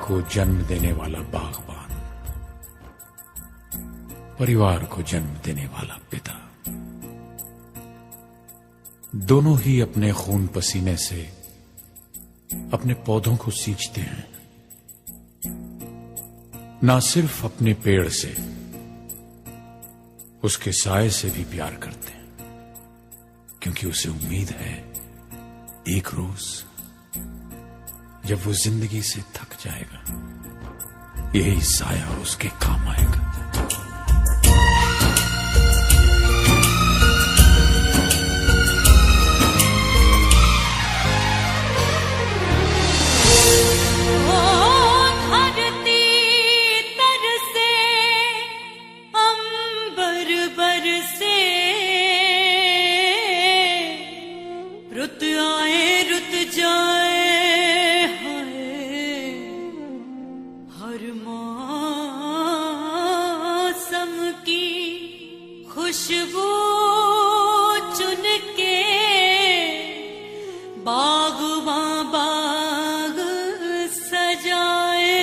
को जन्म देने वाला बागबान, परिवार को जन्म देने वाला पिता, दोनों ही अपने खून पसीने से अपने पौधों को सींचते हैं। ना सिर्फ अपने पेड़ से, उसके साए से भी प्यार करते हैं, क्योंकि उसे उम्मीद है एक रोज जब वो जिंदगी से थक जाएगा, यही साया उसके काम आएगा। रुत आए रुत जाए हर मौसम की खुशबू चुन के बागबां बाग सजाए।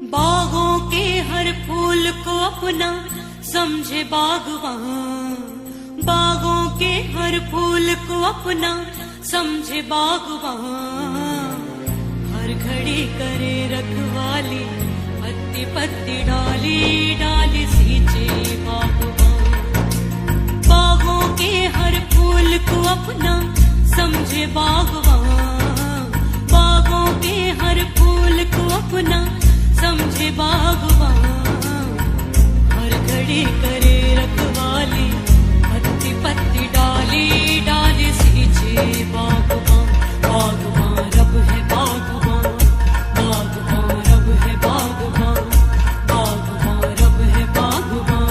बागों के हर फूल को अपना समझे बागबां, बागों के हर फूल को अपना समझे बागबां। हर घड़ी करे रखवाली, पत्ती पत्ती डाली डाली सींचे बागबां। बागों के हर फूल को अपना समझे बागबां, बागों के हर फूल को अपना समझे बागबां। हर घड़ी करे रखवाली, पत्ती पत्ती डाली डाली सींचे बागबां। बागबां रब है बागबां, बागबां रब है बागबां, बागबां रब है बागबां,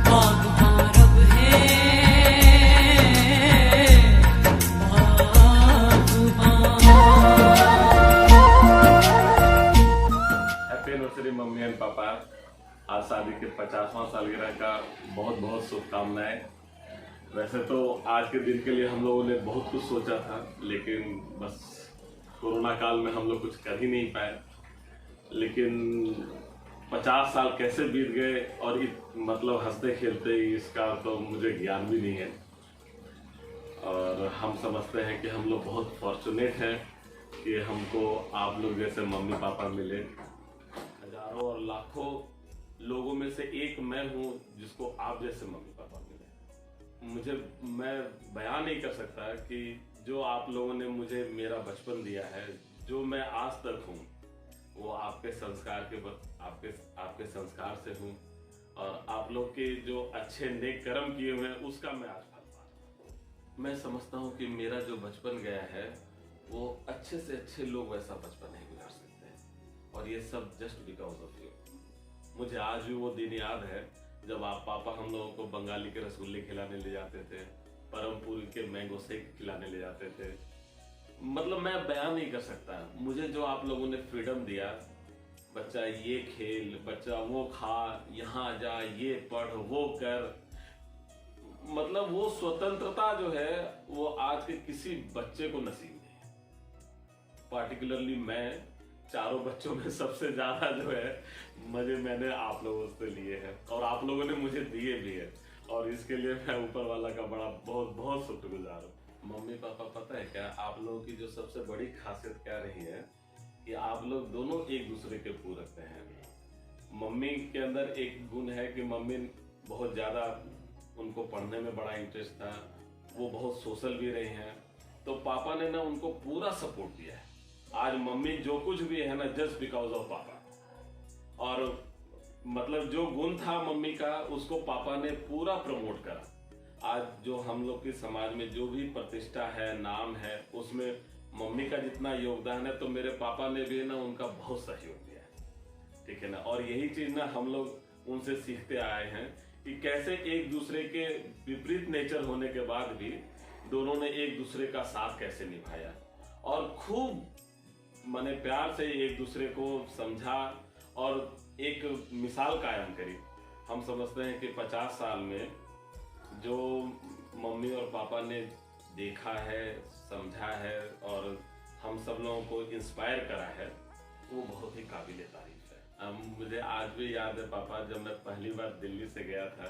बागबां रब है बागबां। हैप्पी एनिवर्सरी मम्मी एंड पापा। आज शादी के 50वां सालगिरह का बहुत बहुत शुभकामनाएं। वैसे तो आज के दिन के लिए हम लोगों ने बहुत कुछ सोचा था, लेकिन बस कोरोना काल में हम लोग कुछ कर ही नहीं पाए। लेकिन 50 साल कैसे बीत गए और मतलब हंसते खेलते इसका तो मुझे ज्ञान भी नहीं है। और हम समझते हैं कि हम लोग बहुत फॉर्चुनेट हैं कि हमको आप लोग जैसे मम्मी पापा मिले। हजारों और लाखों लोगों में से एक मैं हूँ जिसको आप जैसे मम्मी पापा मिले। मैं बयान नहीं कर सकता कि जो आप लोगों ने मुझे मेरा बचपन दिया है, जो मैं आज तक हूँ, वो आपके संस्कार आपके संस्कार से हूँ। और आप लोग के जो अच्छे नेक कर्म किए हुए हैं उसका मैं आज फल पा रहा हूँ। मैं समझता हूँ कि मेरा जो बचपन गया है वो अच्छे से अच्छे लोग वैसा बचपन नहीं गुजार सकते हैं, और ये सब जस्ट बिकॉज ऑफ यू। मुझे आज भी वो दिन याद है जब आप पापा हम लोगों को बंगाली के रसगुल्ले खिलाने ले जाते थे, परमपुरी के मैंगो शेक खिलाने ले जाते थे। मतलब मैं बयान नहीं कर सकता। मुझे जो आप लोगों ने फ्रीडम दिया, बच्चा ये खेल, बच्चा वो खा, यहाँ जा, ये पढ़, वो कर, मतलब वो स्वतंत्रता जो है वो आज के किसी बच्चे को नसीब नहीं है। पार्टिकुलरली मैं चारों बच्चों में सबसे ज्यादा जो है मजे मैंने आप लोगों से लिए हैं, और आप लोगों ने मुझे दिए भी है, और इसके लिए मैं ऊपर वाला का बड़ा बहुत बहुत शुक्रगुजार हूँ। मम्मी पापा, पता है क्या आप लोगों की जो सबसे बड़ी खासियत क्या रही है कि आप लोग दोनों एक दूसरे के पूरक हैं। मम्मी के अंदर एक गुण है कि मम्मी बहुत ज्यादा, उनको पढ़ने में बड़ा इंटरेस्ट था, वो बहुत सोशल भी रही हैं, तो पापा ने ना उनको पूरा सपोर्ट दिया है। आज मम्मी जो कुछ भी है ना, जस्ट बिकॉज ऑफ पापा। और मतलब जो गुण था मम्मी का, उसको पापा ने पूरा प्रमोट करा। आज जो हम लोग के समाज में जो भी प्रतिष्ठा है, नाम है, उसमें मम्मी का जितना योगदान है तो मेरे पापा ने भी ना उनका बहुत सहयोग दिया है। ठीक है ना। और यही चीज ना हम लोग उनसे सीखते आए हैं कि कैसे एक दूसरे के विपरीत नेचर होने के बाद भी दोनों ने एक दूसरे का साथ कैसे निभाया, और खूब माने प्यार से एक दूसरे को समझा और एक मिसाल कायम करी। हम समझते हैं कि 50 साल में जो मम्मी और पापा ने देखा है, समझा है, और हम सब लोगों को इंस्पायर करा है, वो बहुत ही काबिल तारीफ है। मुझे आज भी याद है पापा, जब मैं पहली बार दिल्ली से गया था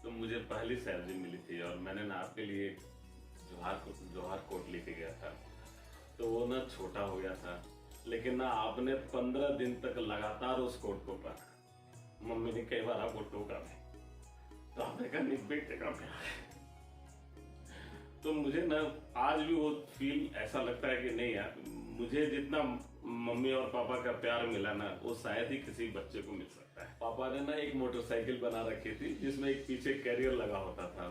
तो मुझे पहली सैलरी मिली थी और मैंने ना आपके लिए जोहार कोट लेके गया था। तो वो ना छोटा हो गया था, लेकिन ना आपने 15 दिन तक लगातार उस कोट को पहना। मम्मी ने कई बार आपको टोका भी, तो आपने कहा नहीं बेटे का प्यार है। तो मुझे ना आज भी वो फील ऐसा लगता है कि नहीं यार, मुझे जितना मम्मी और पापा का प्यार मिला ना, वो शायद ही किसी बच्चे को मिल सकता है। पापा ने ना एक मोटरसाइकिल बना रखी थी जिसमें एक पीछे कैरियर लगा होता था।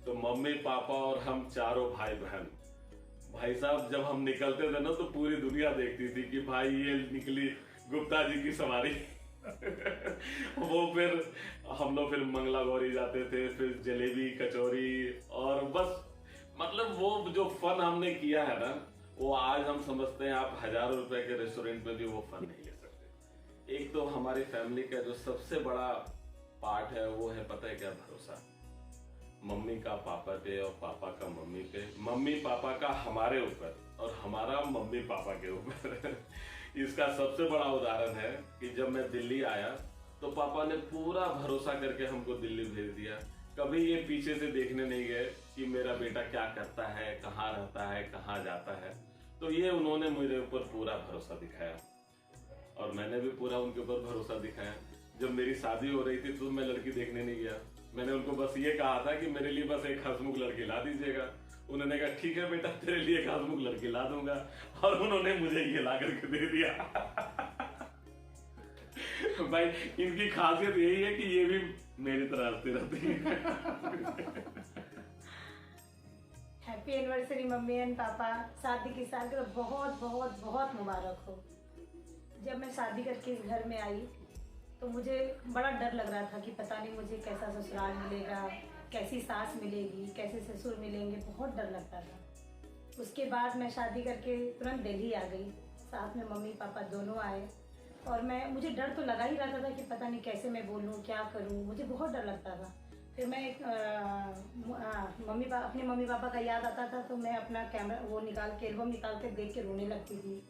तो मम्मी पापा और हम चारों भाई बहन, भाई साहब जब हम निकलते थे ना तो पूरी दुनिया देखती थी कि भाई ये निकली गुप्ता जी की सवारी। वो फिर हम लोग फिर मंगला गौरी जाते थे, फिर जलेबी कचौरी, और बस मतलब वो जो फन हमने किया है ना, वो आज हम समझते हैं आप हजारों रुपए के रेस्टोरेंट में भी वो फन नहीं ले सकते। एक तो हमारी फैमिली का जो सबसे बड़ा पार्ट है वो है, पता है क्या, भरोसा। मम्मी का पापा पे और पापा का मम्मी पे, मम्मी पापा का हमारे ऊपर और हमारा मम्मी पापा के ऊपर। इसका सबसे बड़ा उदाहरण है कि जब मैं दिल्ली आया तो पापा ने पूरा भरोसा करके हमको दिल्ली भेज दिया। कभी ये पीछे से देखने नहीं गए कि मेरा बेटा क्या करता है, कहाँ रहता है, कहाँ जाता है। तो ये उन्होंने मेरे ऊपर पूरा भरोसा दिखाया और मैंने भी पूरा उनके ऊपर भरोसा दिखाया। जब मेरी शादी हो रही थी तो मैं लड़की देखने नहीं गया, मैंने उनको बस ये कहा था कि मेरे लिए बस एक हंसमुख लड़की ला दीजिएगा। उन्होंने कहा ठीक है बेटा, तेरे लिए एक हंसमुख लड़की ला दूंगा, और उन्होंने मुझे ये ला करके दे दिया। भाई इनकी खासियत यही है कि ये भी मेरी तरह हंसती रहती है। हैप्पी एनिवर्सरी मम्मी एंड पापा, शादी की साल का बहुत बहुत बहुत मुबारक हो। जब मैं शादी करके इस घर में आई तो मुझे बड़ा डर लग रहा था कि पता नहीं मुझे कैसा ससुराल मिलेगा, कैसी सास मिलेगी, कैसे ससुर मिलेंगे, बहुत डर लगता था। उसके बाद मैं शादी करके तुरंत दिल्ली आ गई, साथ में मम्मी पापा दोनों आए, और मुझे डर तो लगा ही रहता था कि पता नहीं कैसे मैं बोलूँ, क्या करूँ, मुझे बहुत डर लगता था। फिर मैं अपने मम्मी पापा का याद आता था तो मैं अपना कैमरा वो निकाल के, एल्बम निकाल के देख के रोने लगती थी।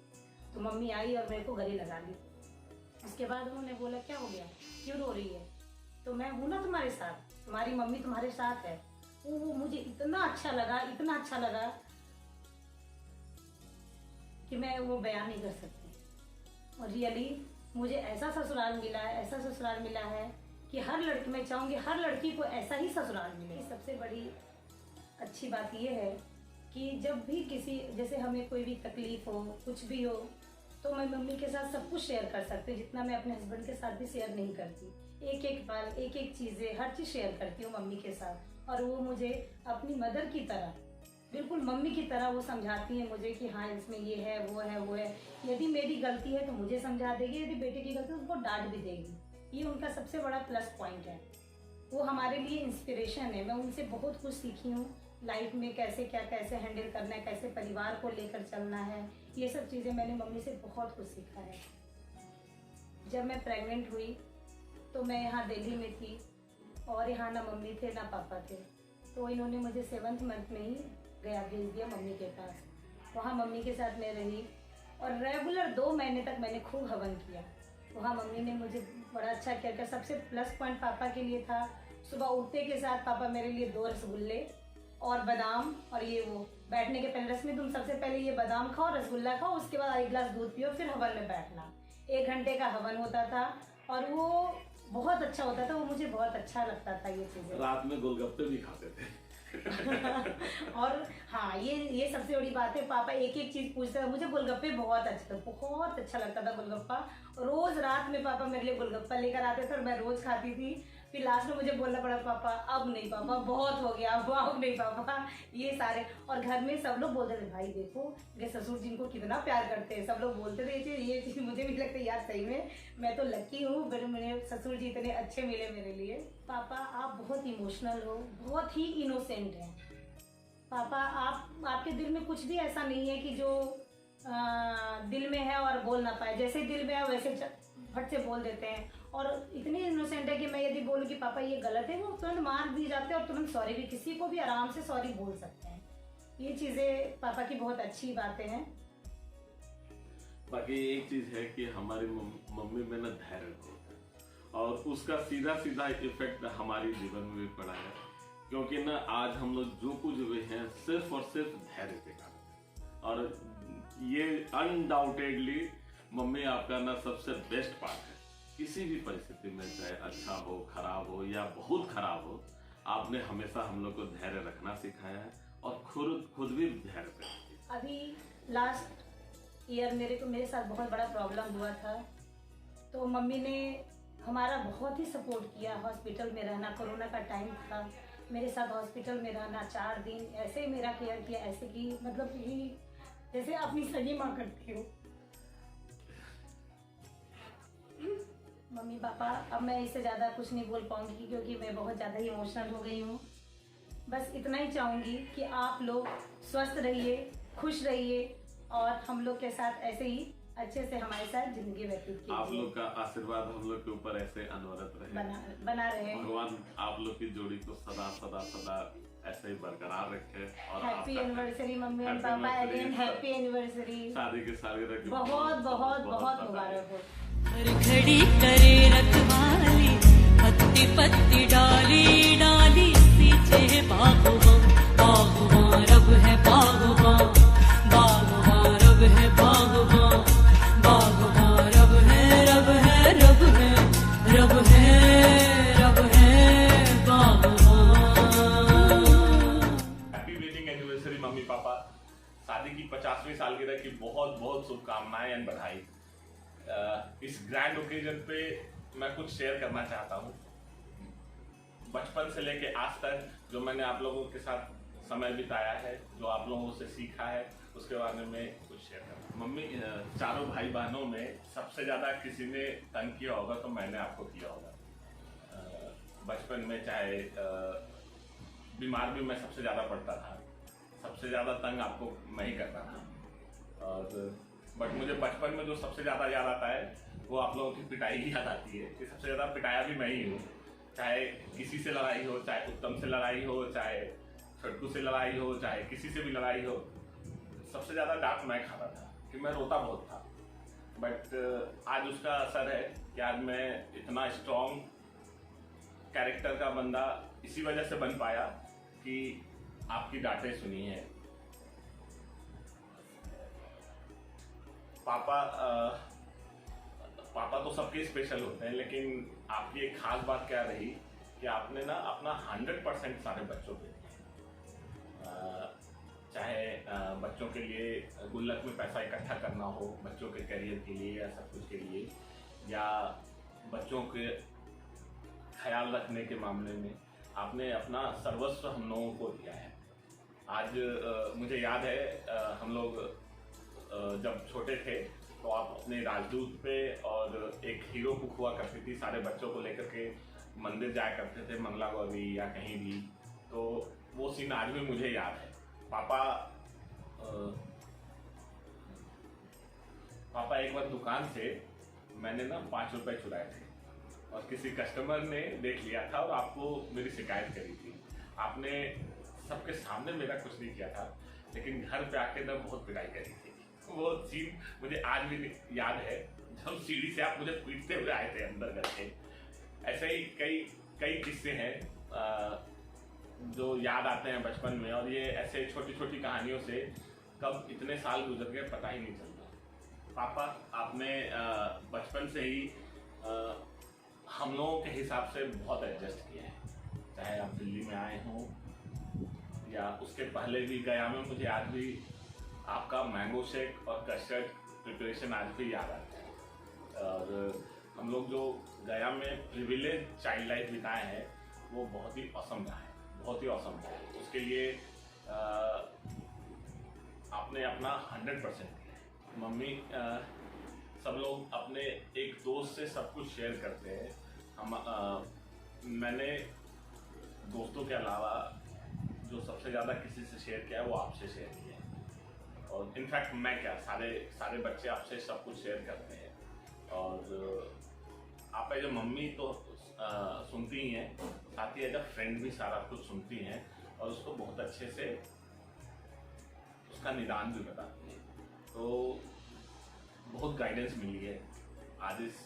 तो मम्मी आई और मेरे को गले लगा ली। उसके बाद उन्होंने बोला क्या हो गया, क्यों रो रही है? तो मैं हूँ ना तुम्हारे साथ, तुम्हारी मम्मी तुम्हारे साथ है। वो मुझे इतना अच्छा लगा, इतना अच्छा लगा कि मैं वो बयान नहीं कर सकती। और रियली मुझे ऐसा ससुराल मिला है, ऐसा ससुराल मिला है कि हर लड़की, मैं चाहूँगी हर लड़की को ऐसा ही ससुराल मिले। सबसे बड़ी अच्छी बात यह है कि जब भी किसी, जैसे हमें कोई भी तकलीफ हो, कुछ भी हो, तो मैं मम्मी के साथ सब कुछ शेयर कर सकती हूँ, जितना मैं अपने हस्बैंड के साथ भी शेयर नहीं करती। एक एक पल, एक एक चीज़ें, हर चीज़ शेयर करती हूँ मम्मी के साथ, और वो मुझे अपनी मदर की तरह, बिल्कुल मम्मी की तरह वो समझाती है मुझे कि हाँ इसमें ये है, वो है, वो है। यदि मेरी गलती है तो मुझे समझा देगी, यदि बेटे की गलती है तो उसको डांट भी देगी। ये उनका सबसे बड़ा प्लस पॉइंट है। वो हमारे लिए इंस्पिरेशन है। मैं उनसे बहुत कुछ सीखी हूँ लाइफ में, कैसे हैंडल करना है, कैसे परिवार को लेकर चलना है, ये सब चीज़ें मैंने मम्मी से बहुत कुछ सीखा है। जब मैं प्रेग्नेंट हुई तो मैं यहाँ दिल्ली में थी और यहाँ ना मम्मी थे ना पापा थे, तो इन्होंने मुझे 7th मंथ में ही भेज दिया मम्मी के पास। वहाँ मम्मी के साथ मैं रही और रेगुलर 2 महीने तक मैंने खूब हवन किया। वहाँ मम्मी ने मुझे बड़ा अच्छा केयर किया। सबसे प्लस पॉइंट पापा के लिए था, सुबह उठते के साथ पापा मेरे लिए 2 रसगुल्ले और बादाम, और ये वो बैठने के पहले, रश्मि तुम सबसे पहले ये बादाम खाओ, रसगुल्ला खाओ, उसके बाद 1 गिलास दूध पियो, फिर हवन में बैठना। 1 घंटे का हवन होता था और वो बहुत अच्छा होता था। वो मुझे बहुत अच्छा लगता था ये चीज़ें। रात में गोलगप्पे भी खाते थे। और हाँ, ये सबसे बड़ी बात है, पापा एक एक चीज पूछते थे। मुझे गोलगप्पे बहुत अच्छा लगता था गोलगप्पा। रोज रात में पापा मेरे लिए गोलगप्पा लेकर आते थे और मैं रोज खाती थी। फिर लास्ट में मुझे बोलना पड़ा, पापा अब नहीं, पापा बहुत हो गया, अब नहीं पापा, ये सारे। और घर में सब लोग बोलते थे, भाई देखो ये ससुर जी को कितना प्यार करते हैं। सब लोग बोलते थे ये चीज मुझे भी लगता है यार, सही में मैं तो लकी हूँ, मेरे ससुर जी इतने अच्छे मिले मेरे लिए। पापा आप बहुत इमोशनल हो, बहुत ही इनोसेंट हैं। पापा आपके दिल में कुछ भी ऐसा नहीं है कि जो दिल में है और बोल ना पाए। जैसे दिल में है वैसे फट से बोल देते हैं, और इतनी इनोसेंट है कि मैं यदि बोलूँ कि पापा ये गलत है, वो तुरंत मान भी जाते हैं और तुरंत सॉरी भी, किसी को भी आराम से सॉरी बोल सकते हैं। ये चीज़ें पापा की बहुत अच्छी बातें हैं। बाकी एक चीज है कि हमारी मम्मी में ना धैर्य बहुत है और उसका सीधा सीधा इफेक्ट हमारी जीवन में भी पड़ा है, क्योंकि ना आज हम लोग जो कुछ भी हैं सिर्फ और सिर्फ धैर्य के कारण। और ये अनडाउटेडली मम्मी आपका ना सबसे बेस्ट पार्ट है। किसी भी परिस्थिति में, चाहे अच्छा हो, खराब हो या बहुत खराब हो, आपने हमेशा हम लोग को धैर्य रखना सिखाया है और खुद भी धैर्य पे। अभी लास्ट ईयर मेरे साथ बहुत बड़ा प्रॉब्लम हुआ था, तो मम्मी ने हमारा बहुत ही सपोर्ट किया। हॉस्पिटल में रहना, कोरोना का टाइम था, मेरे साथ हॉस्पिटल में रहना 4 दिन, ऐसे मेरा केयर किया, ऐसे कि मतलब कि जैसे अपनी सगी माँ करती हो। मम्मी पापा, अब मैं इससे ज़्यादा कुछ नहीं बोल पाऊंगी क्योंकि मैं बहुत ज़्यादा ही इमोशनल हो गई हूँ। बस इतना ही चाहूँगी कि आप लोग स्वस्थ रहिए, खुश रहिए और हम लोग के साथ ऐसे ही अच्छे से हमारे साथ जिंदगी व्यतीत कीजिए। आप लोग का आशीर्वाद हम लोग के ऊपर ऐसे अनवरत रहे, बना रहे। भगवान आप लोग की जोड़ी को सदा सदा सदा ऐसे ही बरकरार रखे। और हैप्पी एनिवर्सरी मम्मी एंड पापा, अगेन हैप्पी एनिवर्सरी। शादी की सालगिरह की बहुत बहुत बहुत मुबारक हो। हर घड़ी करे रखवाली, पत्ती पत्ती डाली डाली सींचे बागवां, बागवां रब है बागवां, बागवां रब है बागवां, बागवां रब है रब है रब है रब है रब है बागवां। Happy wedding anniversary mummy papa. शादी की 50वीं सालगिरह की बहुत बहुत शुभकामनाएं एंड बधाई। इस ग्रैंड ओकेजन पे मैं कुछ शेयर करना चाहता हूँ। बचपन से लेके आज तक जो मैंने आप लोगों के साथ समय बिताया है, जो आप लोगों से सीखा है, उसके बारे में कुछ शेयर करना। मम्मी, चारों भाई बहनों में सबसे ज़्यादा किसी ने तंग किया होगा तो मैंने आपको किया होगा। बचपन में चाहे बीमार भी मैं सबसे ज़्यादा पड़ता था, सबसे ज़्यादा तंग आपको मैं ही करता था। और बट मुझे बचपन में जो सबसे ज़्यादा याद आता है वो आप लोगों की पिटाई ही याद आती है कि सबसे ज़्यादा पिटाया भी मैं ही हूँ। चाहे किसी से लड़ाई हो, चाहे उत्तम से लड़ाई हो, चाहे छोटू से लड़ाई हो, चाहे किसी से भी लड़ाई हो, सबसे ज़्यादा डांट मैं खाता था कि मैं रोता बहुत था। बट आज उसका असर है कि आज मैं इतना स्ट्रॉन्ग कैरेक्टर का बंदा इसी वजह से बन पाया कि आपकी डांटें सुनी है। पापा तो सबके स्पेशल होते हैं, लेकिन आपकी एक खास बात क्या रही कि आपने ना अपना 100% सारे बच्चों पे, चाहे बच्चों के लिए गुल्लक में पैसा इकट्ठा करना हो, बच्चों के करियर के लिए या सब कुछ के लिए, या बच्चों के ख्याल रखने के मामले में आपने अपना सर्वस्व हम लोगों को दिया है। आज मुझे याद है हम लोग जब छोटे थे तो आप अपने राजदूत पे और एक हीरो बुक हुआ करती थी, सारे बच्चों को लेकर के मंदिर जाया करते थे, मंगला गौरी या कहीं भी। तो वो सीन आज भी मुझे याद है। पापा एक बार दुकान से मैंने ना 5 रुपए चुराए थे और किसी कस्टमर ने देख लिया था और आपको मेरी शिकायत करी थी। आपने सबके सामने मेरा कुछ नहीं किया था, लेकिन घर पे आके ना बहुत पिटाई करी थी। वो सीन मुझे आज भी याद है, जब सीढ़ी से आप मुझे पीटते हुए आए थे अंदर घर के। ऐसे ही कई किस्से हैं जो याद आते हैं बचपन में, और ये ऐसे छोटी छोटी कहानियों से कब इतने साल गुजर गए पता ही नहीं चलता। पापा, आपने बचपन से ही हम लोगों के हिसाब से बहुत एडजस्ट किया है, चाहे आप दिल्ली में आए हों या उसके पहले भी। गया में मुझे आज भी आपका मैंगो शेक और कस्टर्ड प्रिपरेशन आज भी याद आता है। और हम लोग जो गया में प्रिविलेज चाइल्ड लाइफ बिताए हैं वो बहुत ही औसम रहा है, बहुत ही औसम रहा है। उसके लिए आपने अपना 100% दिया है। मम्मी, सब लोग अपने एक दोस्त से सब कुछ शेयर करते हैं। मैंने दोस्तों के अलावा जो सबसे ज़्यादा किसी से शेयर किया है वो आपसे शेयर किया है। और इनफैक्ट मैं क्या, सारे बच्चे आपसे सब कुछ शेयर करते हैं। और आप एज अ मम्मी तो सुनती ही हैं, साथ ही एज अ फ्रेंड भी सारा कुछ सुनती हैं और उसको बहुत अच्छे से उसका निदान भी बताती हैं। तो बहुत गाइडेंस मिली है। आज इस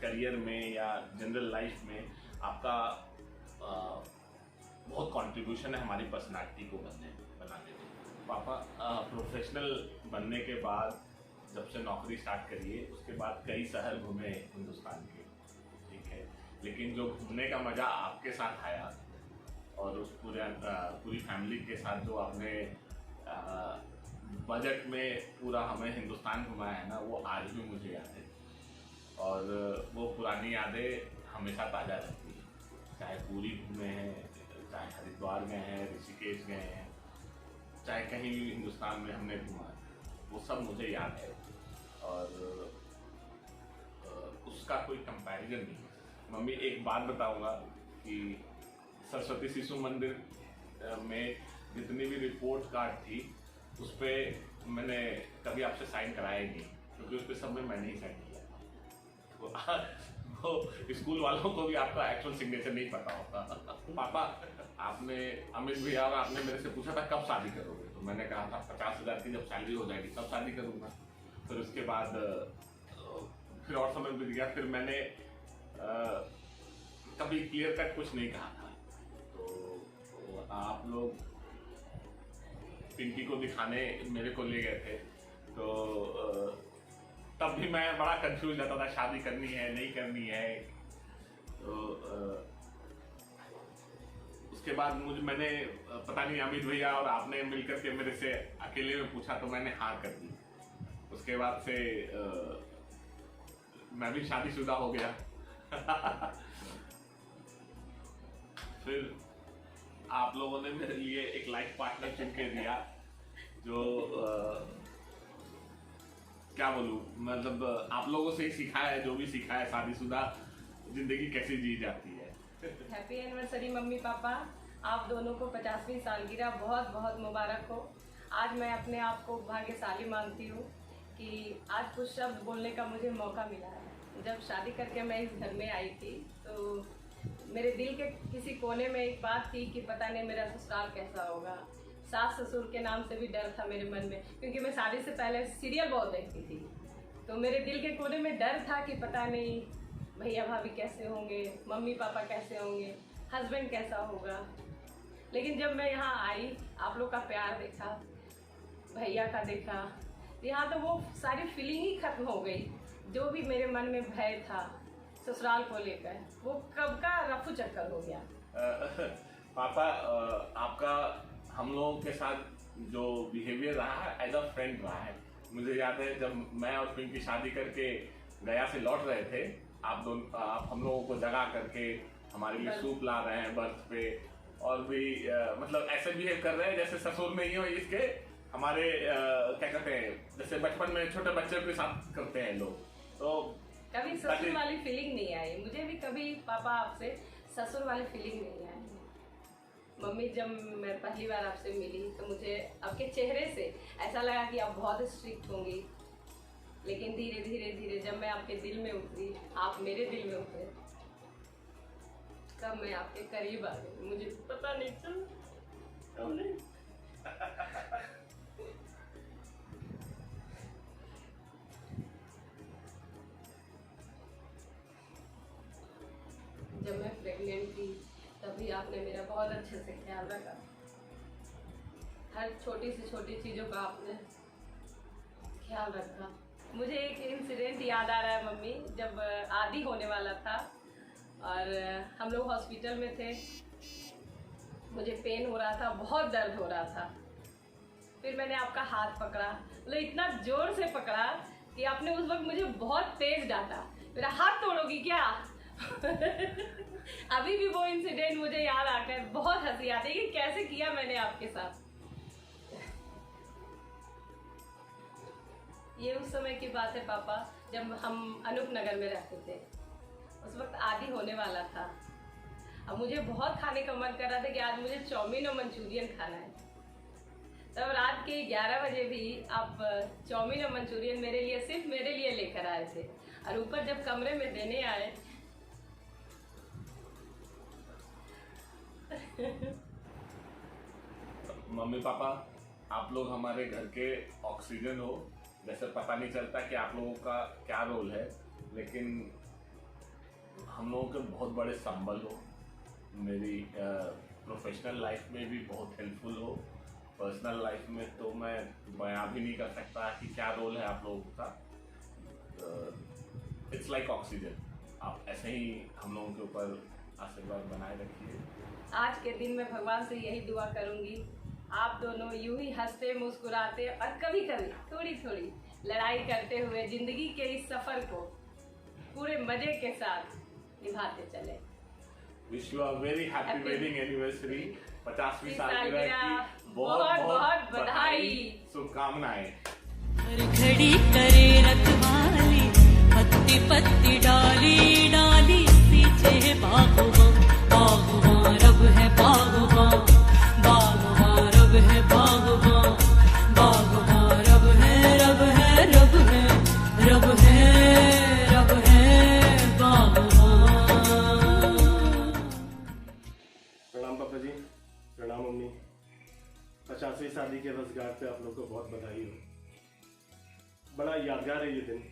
करियर में या जनरल लाइफ में आपका बहुत कंट्रीब्यूशन है हमारी पर्सनालिटी को बनाने में। पापा प्रोफेशनल बनने के बाद जब से नौकरी स्टार्ट करिए उसके बाद कई शहर घूमे हिंदुस्तान के, ठीक है, लेकिन जो घूमने का मज़ा आपके साथ आया और उस पूरी फैमिली के साथ जो आपने बजट में पूरा हमें हिंदुस्तान घुमाया है ना, वो आज भी मुझे याद है और वो पुरानी यादें हमेशा ताज़ा रहती हैं। चाहे पूरी घूमे हैं, चाहे हरिद्वार गए हैं, ऋषिकेश गए हैं, चाहे कहीं भी हिंदुस्तान में हमने घूमा, वो सब मुझे याद है और उसका कोई कंपैरिजन नहीं है। मम्मी एक बात बताऊंगा कि सरस्वती शिशु मंदिर में जितनी भी रिपोर्ट कार्ड थी उस पर मैंने कभी आपसे साइन कराया ही नहीं, क्योंकि उस पर सब में मैंने ही साइन किया। तो स्कूल वालों को भी आपका एक्चुअल सिग्नेचर नहीं पता होता। पापा आपने अमित भैया और आपने मेरे से पूछा था कब शादी करोगे, तो मैंने कहा था 50,000 की जब सैलरी हो जाएगी तब शादी करूँगा। फिर उसके बाद फिर और समय बीत गया, फिर मैंने कभी क्लियर कट कुछ नहीं कहा था। तो आप लोग पिंकी को दिखाने मेरे को ले गए थे, तो तब भी मैं बड़ा कंफ्यूज रहता था, शादी करनी है नहीं करनी है। तो उसके बाद मैंने पता नहीं अमित भैया और आपने मिलकर के मेरे से अकेले में पूछा तो मैंने हाँ कर दी। उसके बाद से मैं भी शादीशुदा हो गया। फिर आप लोगों ने मेरे लिए एक लाइफ पार्टनर चुन के दिया, जो क्या बोलूं, मतलब आप लोगों से ही सीखा है, जो भी सीखा है शादीशुदा जिंदगी कैसे जी जाती है। हैप्पी एनिवर्सरी मम्मी पापा, आप दोनों को 50वीं सालगिरह बहुत बहुत मुबारक हो। आज मैं अपने आप को भाग्यशाली मानती हूँ कि आज कुछ शब्द बोलने का मुझे मौका मिला है। जब शादी करके मैं इस घर में आई थी तो मेरे दिल के किसी कोने में एक बात थी कि पता नहीं मेरा ससुराल कैसा होगा। सास ससुर के नाम से भी डर था मेरे मन में, क्योंकि मैं शादी से पहले सीरियल बहुत देखती थी, तो मेरे दिल के कोने में डर था कि पता नहीं भैया भाभी कैसे होंगे, मम्मी पापा कैसे होंगे, हस्बैंड कैसा होगा। लेकिन जब मैं यहाँ आई, आप लोग का प्यार देखा, भैया का देखा, यहाँ तो वो सारी फीलिंग ही खत्म हो गई। जो भी मेरे मन में भय था ससुराल को लेकर, वो कब का रफू चक्कर हो गया। पापा आपका हम लोगों के साथ जो बिहेवियर रहा है एज अ फ्रेंड रहा है। मुझे याद है जब मैं और पिंकी शादी करके गया से लौट रहे थे, आप हम लोगों को जगा करके हमारे लिए सूप ला रहे हैं बर्थ पे, और भी मतलब ऐसे बिहेव कर रहे हैं जैसे ससुर नहीं हो इसके, हमारे क्या कहते हैं जैसे बचपन में छोटे बच्चे के साथ करते हैं लोग। तो कभी ससुर वाली फीलिंग नहीं आई मुझे भी, कभी पापा आपसे ससुर वाली फीलिंग नहीं आई। मम्मी जब मैं पहली बार आपसे मिली तो मुझे आपके चेहरे से ऐसा लगा कि आप बहुत स्ट्रिक्ट होंगी, लेकिन धीरे धीरे धीरे जब मैं आपके दिल में उतरी, आप मेरे दिल में उतरे, तब मैं आपके करीब आ गई। मुझे पता नहीं चला। जब मैं प्रेग्नेंट थी तभी आपने मेरा बहुत अच्छे से ख्याल रखा। हर छोटी से छोटी चीज़ों का आपने ख्याल रखा। मुझे एक इंसिडेंट याद आ रहा है मम्मी, जब आदि होने वाला था और हम लोग हॉस्पिटल में थे, मुझे पेन हो रहा था, बहुत दर्द हो रहा था। फिर मैंने आपका हाथ पकड़ा, मतलब इतना जोर से पकड़ा कि आपने उस वक्त मुझे बहुत तेज डांटा, मेरा हाथ तोड़ोगी क्या। अभी भी वो इंसिडेंट मुझे याद आकर बहुत हंसी आती है कि कैसे किया मैंने आपके साथ। ये उस समय की बात है पापा, जब हम अनूप नगर में रहते थे। उस वक्त आदि होने वाला था। अब मुझे बहुत खाने का मन कर रहा था कि आज मुझे चाउमीन और मंचूरियन खाना है। तब रात के 11 बजे भी आप चाउमीन और मंचूरियन मेरे लिए, सिर्फ मेरे लिए लेकर आए थे। और ऊपर जब कमरे में देने आए मम्मी पापा आप लोग हमारे घर के ऑक्सीजन हो। वैसे पता नहीं चलता कि आप लोगों का क्या रोल है, लेकिन हम लोगों के बहुत बड़े संबल हो। मेरी प्रोफेशनल लाइफ में भी बहुत हेल्पफुल हो। पर्सनल लाइफ में तो मैं बयां भी नहीं कर सकता कि क्या रोल है आप लोगों का। It's like oxygen. आप ऐसे ही हम लोगों के ऊपर आशीर्वाद बनाए रखिए। आज के दिन मैं भगवान से यही दुआ करूंगी, आप दोनों यूं ही हंसते मुस्कुराते और कभी कभी थोड़ी थोड़ी लड़ाई करते हुए जिंदगी के इस सफर को पूरे मजे के साथ निभाते चले। Wish you a very happy Happy- wedding anniversary. 50वीं सालगिरह सालगिरह की बहुत बहुत बधाई। शुभकामनाएं। हर घड़ी करे रखवाली, पत्ती पत्ती डाली डाली सींचे बागवां। बागवां रब है बागवां, बागवां रब है बागवां, बागवां रब है रब है रब है रब है रब है बागवां। प्रणाम पापा जी, प्रणाम मम्मी। 50वीं शादी के वर्षगांठ पे आप लोग को बहुत बधाई हो। बड़ा यादगार है ये दिन,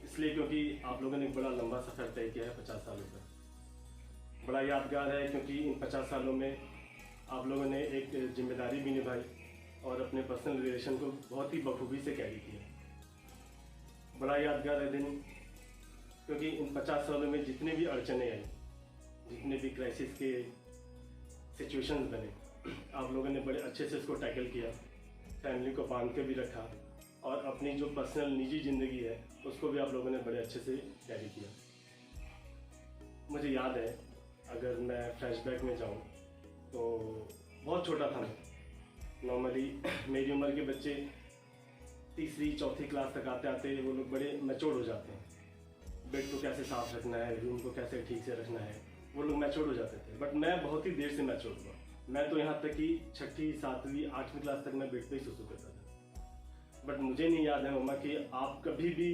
इसलिए क्योंकि आप लोगों ने एक बड़ा लंबा सफ़र तय किया है 50 सालों का। बड़ा यादगार है क्योंकि इन 50 सालों में आप लोगों ने एक जिम्मेदारी भी निभाई और अपने पर्सनल रिलेशन को बहुत ही बखूबी से कैरी किया। बड़ा यादगार है दिन क्योंकि इन 50 सालों में जितने भी अड़चने आई, जितने भी क्राइसिस के सिचुएशंस बने, आप लोगों ने बड़े अच्छे से इसको टैकल किया, फैमिली को बांध के भी रखा और अपनी जो पर्सनल निजी ज़िंदगी है उसको भी आप लोगों ने बड़े अच्छे से कैरी किया। मुझे याद है, अगर मैं फ्लैशबैक में जाऊं तो बहुत छोटा था मैं। नॉर्मली मेरी उम्र के बच्चे तीसरी चौथी क्लास तक आते आते वो लोग बड़े मैच्योर हो जाते हैं। बेड को कैसे साफ रखना है, रूम को कैसे ठीक से रखना है, वो लोग मैच्योर हो जाते थे। बट मैं बहुत ही देर से मैच्योर हुआ। मैं तो यहाँ तक कि 6ठी 7वीं 8वीं क्लास तक मैं बेड पे ही सुसु करता था। बट मुझे नहीं याद है मम्मा कि आप कभी भी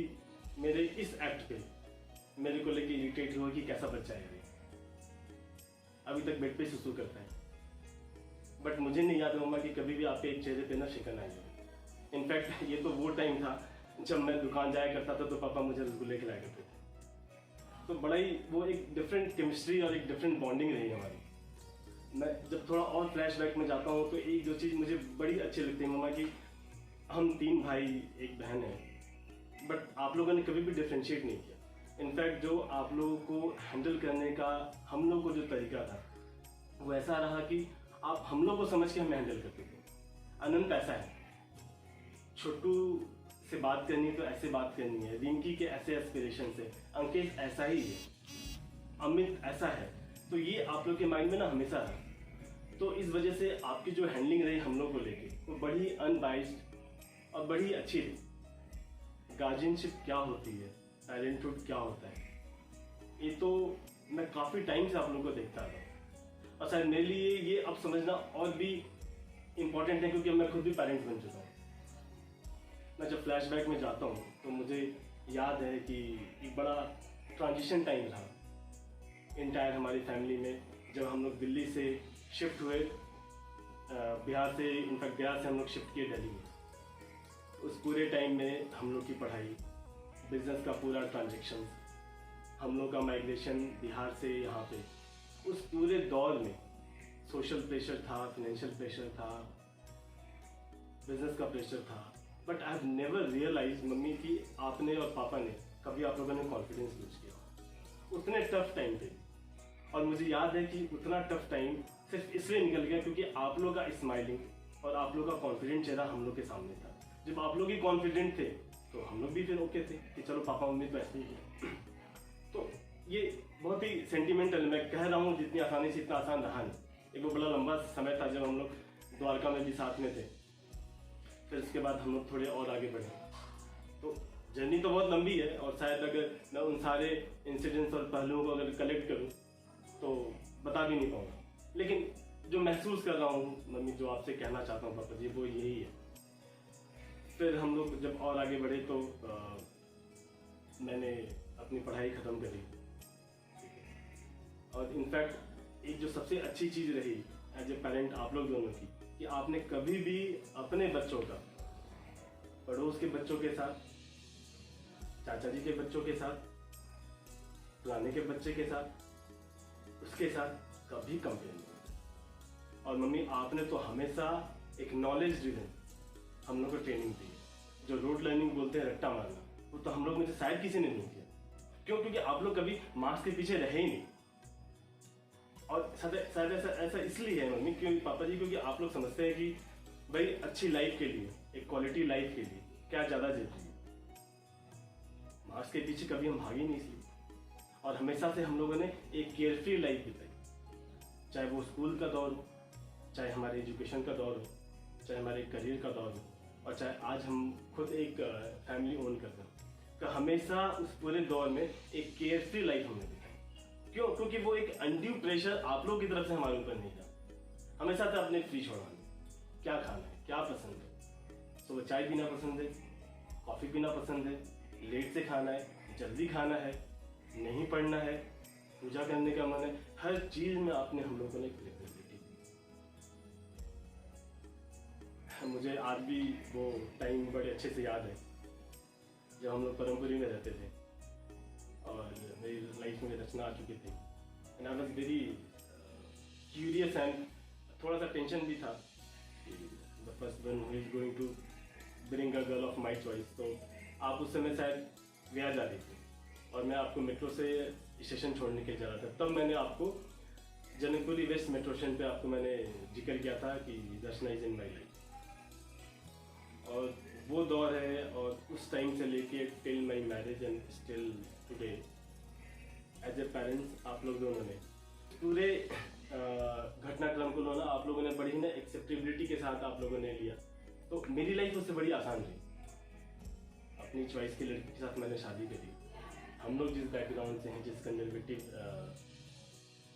मेरे इस एक्ट पे मेरे को लेके इरिटेट हुआ कि कैसा बच्चा है ये, अभी तक बेड पे सुसु करता है। बट मुझे नहीं याद है मम्मा कि कभी भी आपके एक चेहरे पे ना शिकन आई हो। इनफैक्ट ये तो वो टाइम था जब मैं दुकान जाया करता था तो पापा मुझे रसगुल्ले खिलाया करते थे। तो बड़ा ही वो एक डिफरेंट केमिस्ट्री और एक डिफरेंट बॉन्डिंग रही हमारी। मैं जब थोड़ा और फ्लैशबैक में जाता हूँ तो एक दो चीज़ मुझे बड़ी अच्छी लगती है मम्मा कि हम 3 भाई एक बहन है, बट आप लोगों ने कभी भी डिफ्रेंशिएट नहीं किया। इनफैक्ट जो आप लोगों को हैंडल करने का हम लोग को जो तरीका था वो ऐसा रहा कि आप हम लोग को समझ के हमें हैंडल करते थे। अनंत ऐसा है, छोटू से बात करनी तो ऐसे बात करनी है, रिंकी के ऐसे एस्पिरेशन से, अंकित ऐसा ही है, अमित ऐसा है। तो ये आप लोग के माइंड में ना हमेशा है। तो इस वजह से आपकी जो हैंडलिंग रही हम लोग को लेके वो बड़ी अनबाइस्ड और बड़ी अच्छी रही। गार्जियनशिप क्या होती है, पेरेंटहुड क्या होता है, ये तो मैं काफ़ी टाइम से आप लोगों को देखता रहा हूँ। और शायद मेरे लिए ये अब समझना और भी इम्पोर्टेंट है क्योंकि मैं खुद भी पेरेंट बन चुका हूँ। मैं जब फ्लैशबैक में जाता हूँ तो मुझे याद है कि एक बड़ा ट्रांजिशन टाइम रहा इंटायर हमारी फैमिली में, जब हम लोग दिल्ली से शिफ्ट हुए, बिहार से, इनफैक्ट बिहार से हम लोग शिफ्ट किए दिल्ली में। उस पूरे टाइम में हम लोग की पढ़ाई, बिजनेस का पूरा ट्रांजेक्शन, हम लोग का माइग्रेशन बिहार से यहाँ पे, उस पूरे दौर में सोशल प्रेशर था, फाइनेंशियल प्रेशर था, बिजनेस का प्रेशर था। But I have never realise mummy कि आपने और पापा ने कभी आप लोगों ने कॉन्फिडेंस लूज किया उतने टफ टाइम पे। और मुझे याद है कि उतना टफ टाइम सिर्फ इसलिए निकल गया क्योंकि आप लोग का स्माइलिंग और आप लोग का कॉन्फिडेंट चेहरा हम लोग के सामने था। जब आप लोग ही कॉन्फिडेंट थे तो हम लोग भी फिर ओके थे कि चलो पापा मम्मी तो ऐसे ही है। तो ये बहुत ही सेंटिमेंटल, मैं कह रहा हूँ जितनी आसानी से इतना आसान रहा नहीं। एक वो बड़ा लंबा समय था जब हम लोग द्वारका में भी साथ में थे, फिर उसके बाद हम लोग थोड़े और आगे बढ़े। तो जर्नी तो बहुत लंबी है और शायद अगर मैं उन सारे इंसिडेंट्स और पहलुओं को अगर कलेक्ट करूँ तो बता भी नहीं पाऊँगा। लेकिन जो महसूस कर रहा हूँ मम्मी, जो आपसे कहना चाहता हूँ पापा जी, वो यही है। फिर हम लोग जब और आगे बढ़े तो मैंने अपनी पढ़ाई ख़त्म करी और इनफैक्ट एक जो सबसे अच्छी चीज़ रही एज ए पेरेंट आप लोग दोनों की, कि आपने कभी भी अपने बच्चों का पड़ोस के बच्चों के साथ, चाचा जी के बच्चों के साथ, फलाने के बच्चे के साथ, उसके साथ कभी कंपेयर नहीं किया। और मम्मी आपने तो हमेशा एक नॉलेज ड्रिवन हम लोग को ट्रेनिंग दी है। जो रोड लर्निंग बोलते हैं, रट्टा मारना, वो तो हम लोग में से शायद किसी ने नहीं किया। क्यों? क्योंकि आप लोग कभी मार्क्स के पीछे रहे ही नहीं। और शायद ऐसा इसलिए है मम्मी, क्योंकि पापा जी, क्योंकि आप लोग समझते हैं कि भाई अच्छी लाइफ के लिए, एक क्वालिटी लाइफ के लिए क्या ज़्यादा जरूरी है। मार्क्स के पीछे कभी हम भागे नहीं इसलिए, और हमेशा से हम लोगों ने एक केयरफ्री लाइफ बिताई। चाहे वो स्कूल का दौर हो, चाहे हमारे एजुकेशन का दौर हो, चाहे हमारे करियर का दौर हो, और चाहे आज हम खुद एक फैमिली ओन करते हैं, तो हमेशा उस पूरे दौर में एक केयरफ्री लाइफ हमने बिताई। क्यों? क्योंकि वो एक अनड्यू प्रेशर आप लोगों की तरफ से हमारे ऊपर नहीं था। हमेशा था अपने फ्री छोड़वाने, क्या खाना है, क्या पसंद है, सुबह चाय पीना पसंद है, कॉफी पीना पसंद है, लेट से खाना है, जल्दी खाना है, नहीं पढ़ना है, पूजा करने का मन है, हर चीज में आपने हम लोगों ने फ्लेक्सिबिलिटी दी। मुझे आज भी वो टाइम बड़े अच्छे से याद है जब हम लोग परमपुरी में रहते थे और मेरी लाइफ में रचना आ चुकी थी। And I was very curious and थोड़ा सा टेंशन भी था कि the first one who is going to bring a girl of my choice. तो आप उस समय शायद गया जा रही थी और मैं आपको मेट्रो से स्टेशन छोड़ने के जा रहा था। तब मैंने आपको जनकपुरी वेस्ट मेट्रो स्टेशन पे आपको मैंने जिक्र किया था कि दर्शना इज इन माई लाइफ। और वो दौर है, और उस टाइम से लेके till my marriage and still today as a parents आप लोग दोनों ने पूरे घटनाक्रम को ना आप लोगों ने बड़ी ही ना एक्सेप्टेबिलिटी के साथ आप लोगों ने लिया। तो मेरी लाइफ उससे बड़ी आसान रही। अपनी चॉइस की लड़की के साथ मैंने शादी करी। हम लोग जिस बैकग्राउंड से हैं, जिस कंजर्वेटिव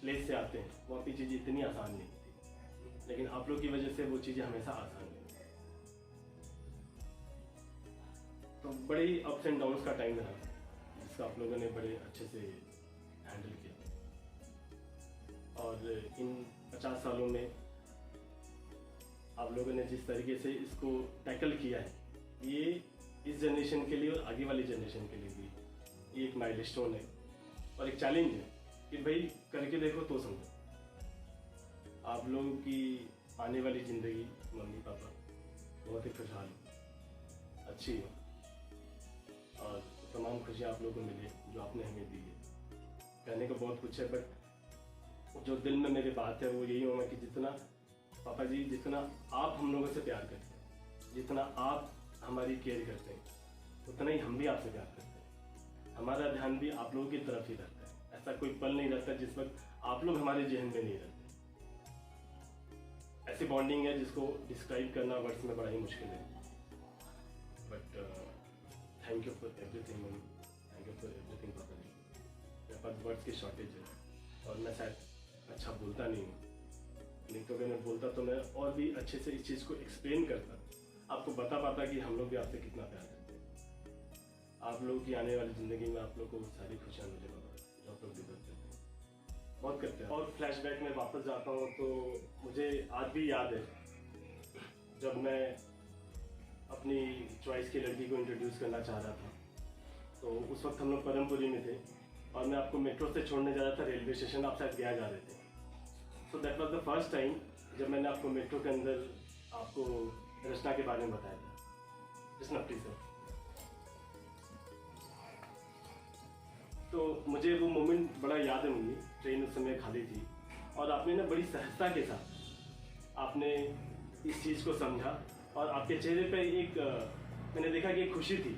प्लेस से आते हैं, वहाँ पे चीज़ें इतनी आसान नहीं थी, लेकिन आप लोग की वजह से वो चीज़ें हमेशा आसान हुई। तो बड़े ही अप्स एंड डाउन्स का टाइम रहा जिसका आप लोगों ने बड़े अच्छे से हैंडल किया। और इन 50 सालों में आप लोगों ने जिस तरीके से इसको टैकल किया है, ये इस जनरेशन के लिए और आगे वाली जनरेशन के लिए भी ये एक माइलस्टोन है और एक चैलेंज है कि भाई करके देखो तो समझो। आप लोगों की आने वाली ज़िंदगी मम्मी पापा बहुत ही खुशहाल हो, अच्छी हो, और तमाम खुशियाँ आप लोगों को मिले जो आपने हमें दी है। कहने को बहुत कुछ है, बट जो दिल में मेरी बात है वो यही होगा कि जितना पापा जी, जितना आप हम लोगों से प्यार करते हैं, जितना आप हमारी केयर करते हैं, उतना ही हम भी आपसे प्यार करते हैं। हमारा ध्यान भी आप लोगों की तरफ ही रहता है। ऐसा कोई पल नहीं रहता जिस वक्त आप लोग हमारे जहन में नहीं रहते। ऐसी बॉन्डिंग है जिसको डिस्क्राइब करना वर्ड्स में बड़ा ही मुश्किल है। But thank you for everything mummy, thank you for everything पापा जी। मेरे पास वर्ड्स की शॉर्टेज है और मैं शायद अच्छा बोलता नहीं हूँ, नहीं तो अगर मैं बोलता तो मैं और भी अच्छे से इस चीज़ को एक्सप्लेन करता, आपको बता पाता कि हम लोग भी आपसे कितना प्यार करते हैं। आप लोगों की आने वाली ज़िंदगी में आप लोग को सारी खुशियाँ मिले बाबा, जो आप लोग डिजर्व करते हैं, बहुत करते हैं। और फ्लैशबैक में वापस जाता हूँ तो मुझे आज भी याद है जब मैं अपनी चॉइस की लड़की को इंट्रोड्यूस करना चाह रहा था, तो उस वक्त हम लोग परमपुरी में थे और मैं आपको मेट्रो से छोड़ने जा रहा था रेलवे स्टेशन, आप शायद गया जा रहे थे। So that was the first time जब मैंने आपको मेट्रो के अंदर आपको रचना के बारे में बताया था। रचना प्लीज सर। तो मुझे वो मोमेंट बड़ा याद है मम्मी, ट्रेन उस समय खाली थी और आपने ना बड़ी सहजता के साथ आपने इस चीज़ को समझा और आपके चेहरे पे एक मैंने देखा कि एक खुशी थी,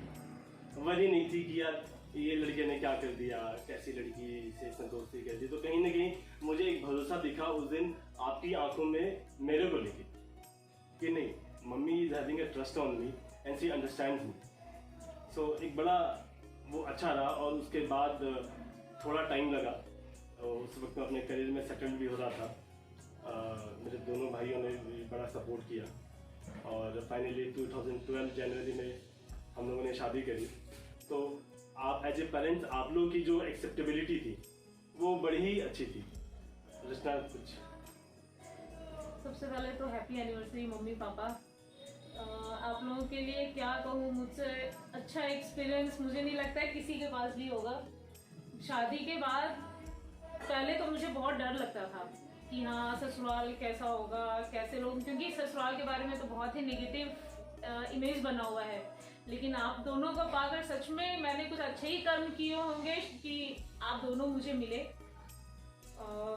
वही नहीं थी कि यार ये लड़के ने क्या कर दिया, कैसी लड़की से इसने दोस्ती कर दी। तो कहीं ना कहीं मुझे एक भरोसा दिखा उस दिन आपकी आंखों में मेरे को लेके कि नहीं, mummy is having a trust on me and she understands me. So एक बड़ा वो अच्छा रहा। और उसके बाद थोड़ा टाइम लगा, उस वक्त मैं अपने करियर में सेटल भी हो रहा था। मेरे दोनों भाइयों ने भी बड़ा सपोर्ट किया और फाइनली 2012 जनवरी में हम लोगों ने शादी करी। तो आप एज ए पेरेंट्स आप लोगों की जो एक्सेप्टेबिलिटी थी वो बड़ी ही अच्छी थी। रचना कुछ सबसे पहले तो हैप्पी एनिवर्सरी मम्मी पापा। आप लोगों के लिए क्या कहूँ, मुझसे अच्छा एक्सपीरियंस मुझे नहीं लगता है किसी के पास भी होगा। शादी के बाद पहले तो मुझे बहुत डर लगता था कि हाँ ससुराल कैसा होगा, कैसे लोग, क्योंकि ससुराल के बारे में तो बहुत ही नेगेटिव इमेज बना हुआ है। लेकिन आप दोनों को पाकर सच में मैंने कुछ अच्छे ही कर्म किए होंगे कि आप दोनों मुझे मिले।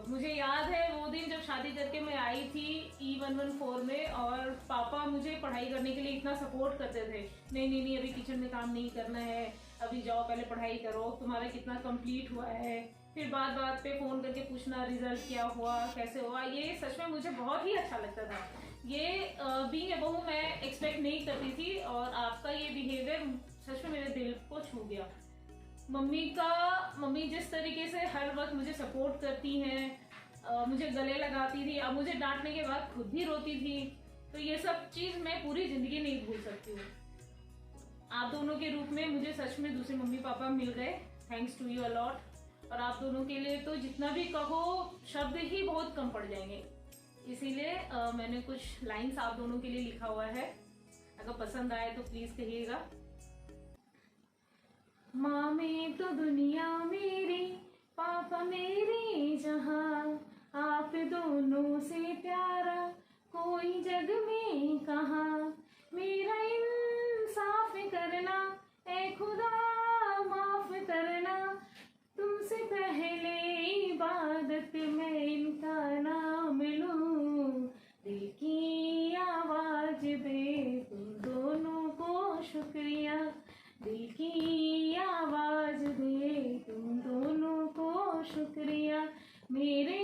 मुझे याद है वो दिन जब शादी करके मैं आई थी E114 में, और पापा मुझे पढ़ाई करने के लिए इतना सपोर्ट करते थे, नहीं नहीं नहीं अभी किचन में काम नहीं करना है, अभी जाओ पहले पढ़ाई करो, तुम्हारा कितना कंप्लीट हुआ है, फिर बात बात पे फ़ोन करके पूछना रिजल्ट क्या हुआ, कैसे हुआ। ये सच में मुझे बहुत ही अच्छा लगता था। ये बीइंग ए बहू मैं एक्सपेक्ट नहीं करती थी, और आपका ये बिहेवियर सच में मेरे दिल को छू गया। मम्मी जिस तरीके से हर वक्त मुझे सपोर्ट करती हैं, मुझे गले लगाती थी, अब मुझे डांटने के बाद खुद भी रोती थी, तो ये सब चीज़ मैं पूरी ज़िंदगी नहीं भूल सकती हूँ। आप दोनों के रूप में मुझे सच में दूसरे मम्मी पापा मिल गए, थैंक्स टू यू अलॉट। और आप दोनों के लिए तो जितना भी कहो शब्द ही बहुत कम पड़ जाएंगे, इसीलिए मैंने कुछ लाइन्स आप दोनों के लिए लिखा हुआ है, अगर पसंद आए तो प्लीज़ कहिएगा। माँ में तो दुनिया मेरी, पापा मेरी जहाँ, आप दोनों से प्यारा कोई जग में कहाँ। मेरा इंसाफ करना ए खुदा माफ करना, तुमसे पहले इबादत में इनका नाम लूं। दिल की आवाज दे तुम दोनों को शुक्रिया, दिल की आवाज दे तुम दोनों को शुक्रिया, मेरे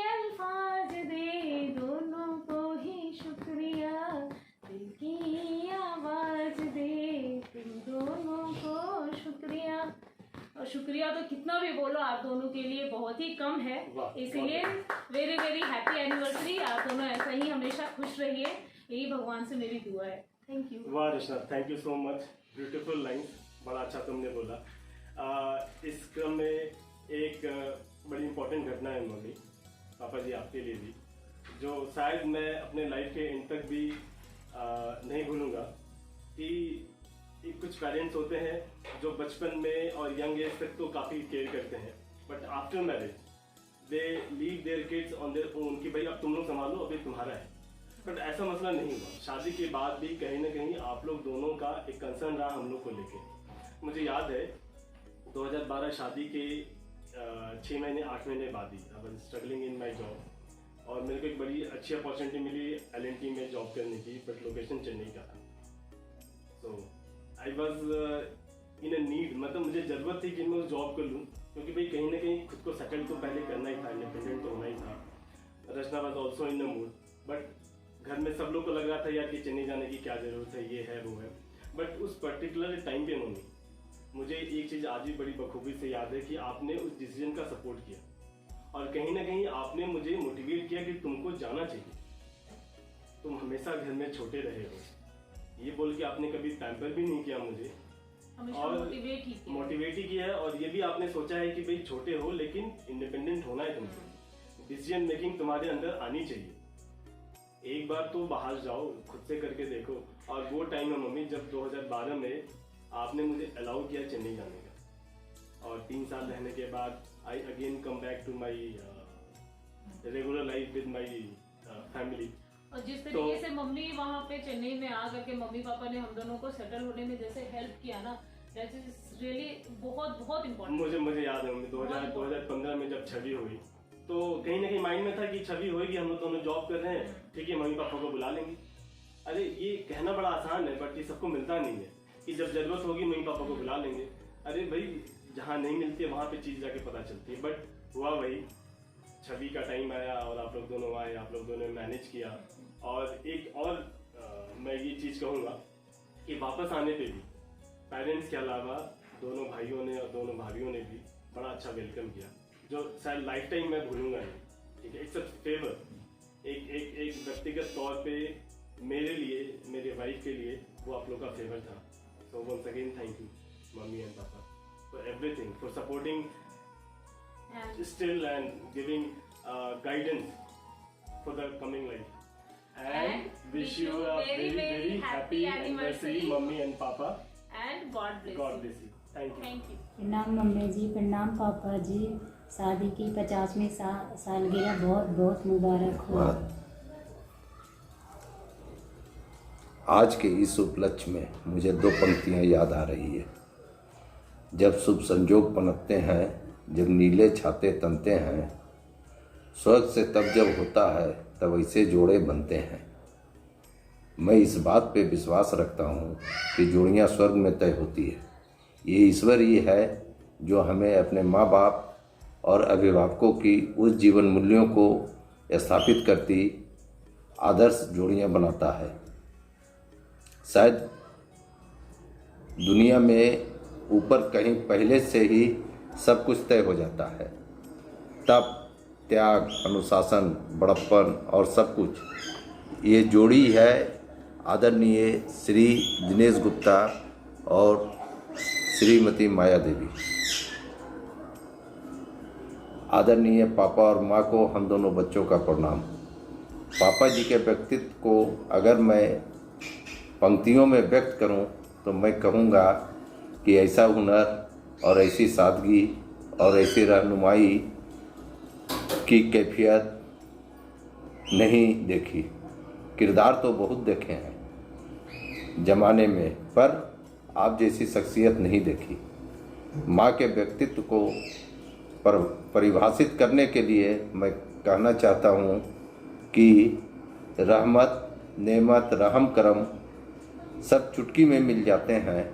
अल्फाज दे दोनों को ही शुक्रिया, दिल की आवाज दे तुम दोनों को शुक्रिया। और शुक्रिया तो कितना भी बोलो आप दोनों के लिए बहुत ही कम है, इसीलिए वेरी वेरी हैप्पी एनिवर्सरी। आप दोनों ऐसा ही हमेशा खुश रहिए, यही भगवान से मेरी दुआ है। Thank you. वाह Rachna, thank you so much, beautiful lines, बड़ा अच्छा तुमने बोला। इस क्रम में एक बड़ी इंपॉर्टेंट घटना है मम्मी पापा जी आपके लिए भी, जो शायद मैं अपने लाइफ के एंड तक भी नहीं भूलूंगा। कि कुछ पेरेंट्स होते हैं जो बचपन में और यंग एज तक तो काफ़ी केयर करते हैं, but after marriage they leave their kids on their own, कि भाई अब तुम लोग संभालो, अभी तुम्हारा है। बट ऐसा मसला नहीं हुआ। शादी के बाद भी कहीं ना कहीं आप लोग दोनों का एक कंसर्न रहा हम लोग को लेके। मुझे याद है 2012 शादी के 6 महीने 8 महीने बाद ही I was struggling in my job, और मेरे को एक बड़ी अच्छी अपॉर्चुनिटी मिली L&T में जॉब करने की, बट लोकेशन चेन्नई का था। सो I was in a need, मतलब मुझे ज़रूरत थी कि मैं उस जॉब कर लूँ, क्योंकि भाई कहीं ना कहीं खुद को सेटल तो पहले करना ही था, इंडिपेंडेंट तो होना ही था। Rachna was also in the mood, but घर में सब लोग को लग रहा था यार कि चेन्नई जाने की क्या ज़रूरत है, ये है वो है। बट उस पर्टिकुलर टाइम पे मम्मी, मुझे एक चीज़ आज भी बड़ी बखूबी से याद है कि आपने उस डिसीजन का सपोर्ट किया, और कहीं ना कहीं आपने मुझे मोटिवेट किया कि तुमको जाना चाहिए, तुम हमेशा घर में छोटे रहे हो, ये बोल के आपने कभी पैम्पर भी नहीं किया मुझे, और मोटिवेट ही किया है। और ये भी आपने सोचा है कि भाई छोटे हो लेकिन इंडिपेंडेंट होना है तुमको, डिसीजन मेकिंग तुम्हारे अंदर आनी चाहिए, एक बार तो बाहर जाओ, खुद से करके देखो। और वो टाइम है मम्मी जब 2012 में आपने मुझे अलाउ किया चेन्नई जाने का, और 3 साल रहने के बाद I again come back to my regular life with my family. और जिस तरीके से मम्मी वहाँ पे चेन्नई में आ करके मम्मी पापा ने हम दोनों को सेटल होने में जैसे हेल्प किया ना, दैट इज रियली बहुत बहुत इम्पोर्टेंट। मुझे याद है मम्मी 2015 में जब छवि हुई, तो कहीं ना कहीं माइंड में था कि छवि होगी, हम लोग दोनों जॉब कर रहे हैं, ठीक है मम्मी पापा को बुला लेंगे। अरे ये कहना बड़ा आसान है, बट ये सबको मिलता नहीं है कि जब जरूरत होगी मम्मी पापा को बुला लेंगे। अरे भाई जहाँ नहीं मिलती है वहाँ पे चीज जाके पता चलती है। बट हुआ वही, छवि का टाइम आया और आप लोग दोनों आए, आप लोग दोनों मैनेज किया। और एक और मैं ये चीज़ कहूँगा कि वापस आने पे भी पेरेंट्स के अलावा दोनों भाइयों ने और दोनों भाभियों ने भी बड़ा अच्छा वेलकम किया, जो शायद लाइफ टाइम मैं भूलूंगा नहीं। ठीक है, इट्स अ फेवर, एक व्यक्तिगत तौर पे मेरे लिए, मेरे वाइफ के लिए वो आप लोग का फेवर था। So once again thank you mummy and papa for everything, for supporting still and giving guidance for the coming life. and wish you a very very happy anniversary, mummy and papa. And God bless God you. bless you. Thank you. Thank you. प्रणाम mummy जी, प्रणाम पापा जी। शादी की 50वीं सालगिरह बहुत बहुत मुबारक हो। आज के इस उपलक्ष्य में मुझे 2 पंक्तियाँ याद आ रही है। जब शुभ संजोग पनपते हैं, जब नीले छाते तनते हैं, स्वर्ग से तब जब होता है तब ऐसे जोड़े बनते हैं। मैं इस बात पे विश्वास रखता हूँ कि जोड़ियाँ स्वर्ग में तय होती है। ये ईश्वर ही है जो हमें अपने माँ बाप और अभिभावकों की उस जीवन मूल्यों को स्थापित करती आदर्श जोड़ियाँ बनाता है। शायद दुनिया में ऊपर कहीं पहले से ही सब कुछ तय हो जाता है, तप, त्याग, अनुशासन, बड़प्पन और सब कुछ। ये जोड़ी है आदरणीय श्री दिनेश गुप्ता और श्रीमती माया देवी। आदरणीय पापा और माँ को हम दोनों बच्चों का प्रणाम। पापा जी के व्यक्तित्व को अगर मैं पंक्तियों में व्यक्त करूं तो मैं कहूँगा कि ऐसा हुनर और ऐसी सादगी और ऐसी रहनुमाई की कैफियत नहीं देखी। किरदार तो बहुत देखे हैं ज़माने में, पर आप जैसी शख्सियत नहीं देखी। माँ के व्यक्तित्व को परिभाषित करने के लिए मैं कहना चाहता हूँ कि रहमत, नेमत, रहम, करम सब चुटकी में मिल जाते हैं।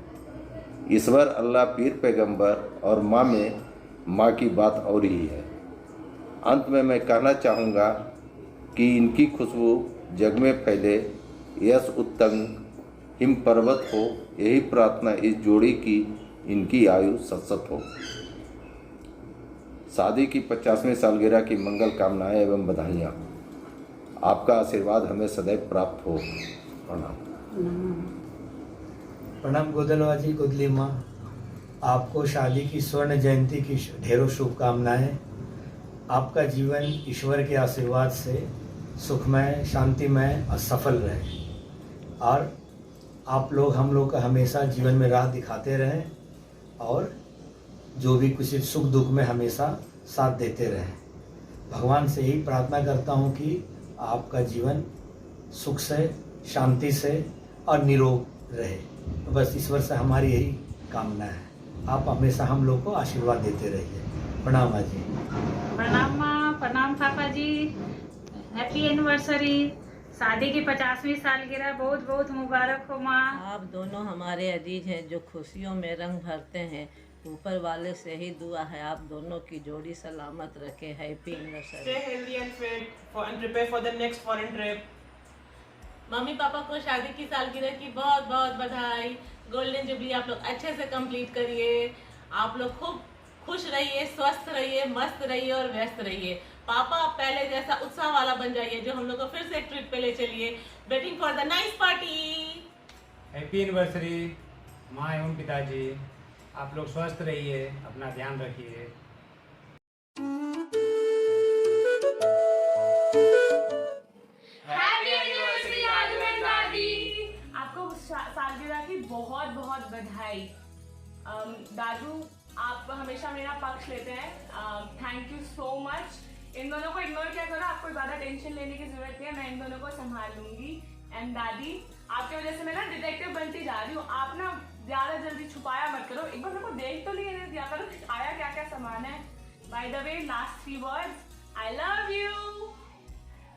ईश्वर, अल्लाह, पीर, पैगंबर और माँ में माँ की बात और ही है। अंत में मैं कहना चाहूँगा कि इनकी खुशबू जग में फैले, यश उत्तंग हिम पर्वत हो, यही प्रार्थना इस जोड़ी की इनकी आयु सतसत हो। शादी की 50वीं सालगिरह की मंगल कामनाएं एवं बधाइयाँ। आपका आशीर्वाद हमें सदैव प्राप्त हो। प्रणाम। प्रणाम गोदलवा जी, गोदली माँ, आपको शादी की स्वर्ण जयंती की ढेरों शुभकामनाएं। आपका जीवन ईश्वर के आशीर्वाद से सुखमय, शांतिमय और सफल रहे, और आप लोग हम लोग का हमेशा जीवन में राह दिखाते रहें, और जो भी कुछ सुख दुख में हमेशा साथ देते रहें। भगवान से यही प्रार्थना करता हूँ कि आपका जीवन सुख से, शांति से और निरोग रहे। तो बस ईश्वर से हमारी यही कामना है। आप हमेशा हम लोग को आशीर्वाद देते रहिए। प्रणाम माँ जी। प्रणाम माँ, प्रणाम पापा जी। Happy anniversary. शादी की 50वीं सालगिरह बहुत बहुत मुबारक हो माँ। आप दोनों हमारे अजीज हैं जो खुशियों में रंग भरते हैं। ऊपर वाले से ही दुआ है आप दोनों की जोड़ी सलामत रखे। Happy anniversary. Stay healthy and fit and prepare for the next foreign trip. Mummy papa को शादी की सालगिरह की बहुत बहुत बधाई। गोल्डन जुबली आप लोग अच्छे से कंप्लीट करिए। आप लोग खूब खुश रहिए, स्वस्थ रहिए, मस्त रहिए और व्यस्त रहिए। पापा पहले जैसा उत्साह वाला बन जाइए, जो हम लोग को फिर से एक ट्रिप पे ले चलिए। Waiting for the nice party. Happy anniversary माँ एवं पिताजी। आप लोग स्वस्थ रहिए, अपना ध्यान रखिए। हैप्पी एनिवर्सरी आजमन दादी। आपको सालगिरह की बहुत बहुत बधाई। दादू, आप हमेशा मेरा पक्ष लेते हैं। Thank you so much. इन दोनों को इग्नोर क्या करो, आपको ज़्यादा टेंशन लेने की जरूरत नहीं है, मैं इन दोनों को संभाल लूंगी। एंड दादी, आपकी वजह से मैं ना डिटेक्टिव बनती जा रही हूँ। आप ना ज़्यादा जल्दी छुपाया मत करो, एक बार मेरे को देख तो लिए दिया करो आया क्या क्या सामान है। By the way, last 3 words, I love you.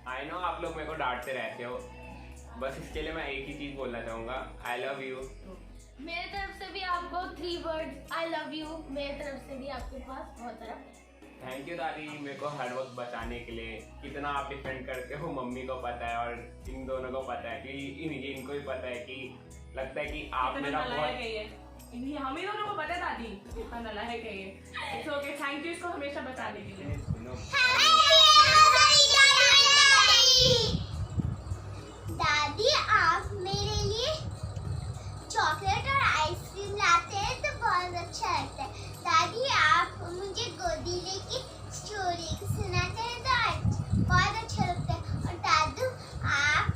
I know आप लोग मेरे को डांटते रहते हो, बस इसके लिए मैं एक ही चीज बोलना चाहूंगा, आई लव यू। मेरे तरफ से भी आपको 3 वर्ड, आई लव यू। मेरे तरफ से भी आपके पास बहुत सारा थैंक यू दादी, मेरे को हर वक्त बचाने के लिए। कितना आप डिफेंड करते हो मम्मी को पता है, और इन दोनों को पता है कि इनको भी पता है कि लगता है कि आप मेरा बहुत हम ही दोनों को पता है दादी कितना नालायक है ये। इट्स ओके, थैंक यू इसको हमेशा बताने के लिए। दादी, आप मेरे लिए चॉकलेट और आइसक्रीम लाते हैं तो बहुत अच्छा लगता है। दादी, आप मुझे गोदी लेके स्टोरी सुनाते हैं तो बहुत अच्छा लगता है। और दादू, आप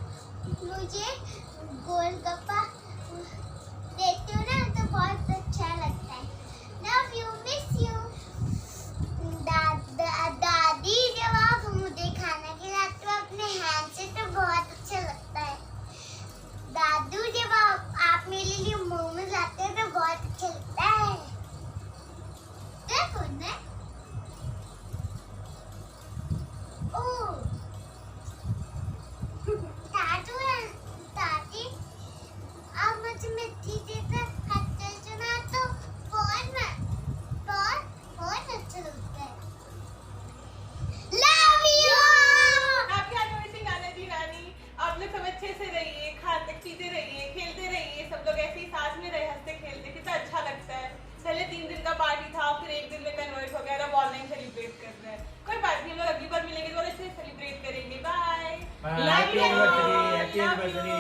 हैप्पी एनिवर्सरी।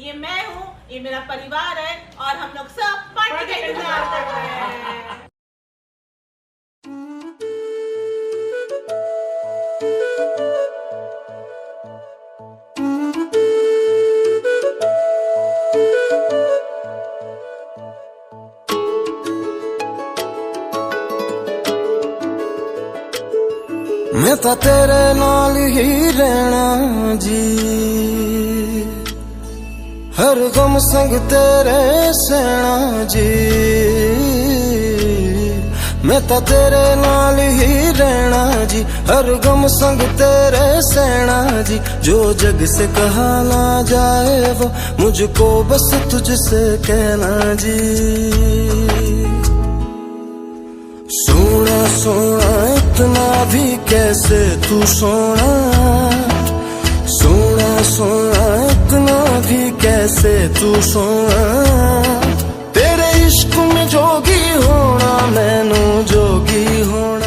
ये मैं हूँ, ये मेरा परिवार है और हम लोग सब पार्टी का इंतजार कर रहे हैं। मैं तो तेरे नाल ही रहना जी, हर गम संग तेरे सहना जी। मैं तो तेरे नाल ही रहना जी, हर गम संग तेरे सहना जी। जो जग से कहा ना जाए वो मुझको बस तुझसे कहना जी। सोना सोना इतना भी कैसे तू सोना, सोना सोना इतना भी कैसे तू सोना। तेरे इश्क में जोगी होना, मैनू जोगी होना।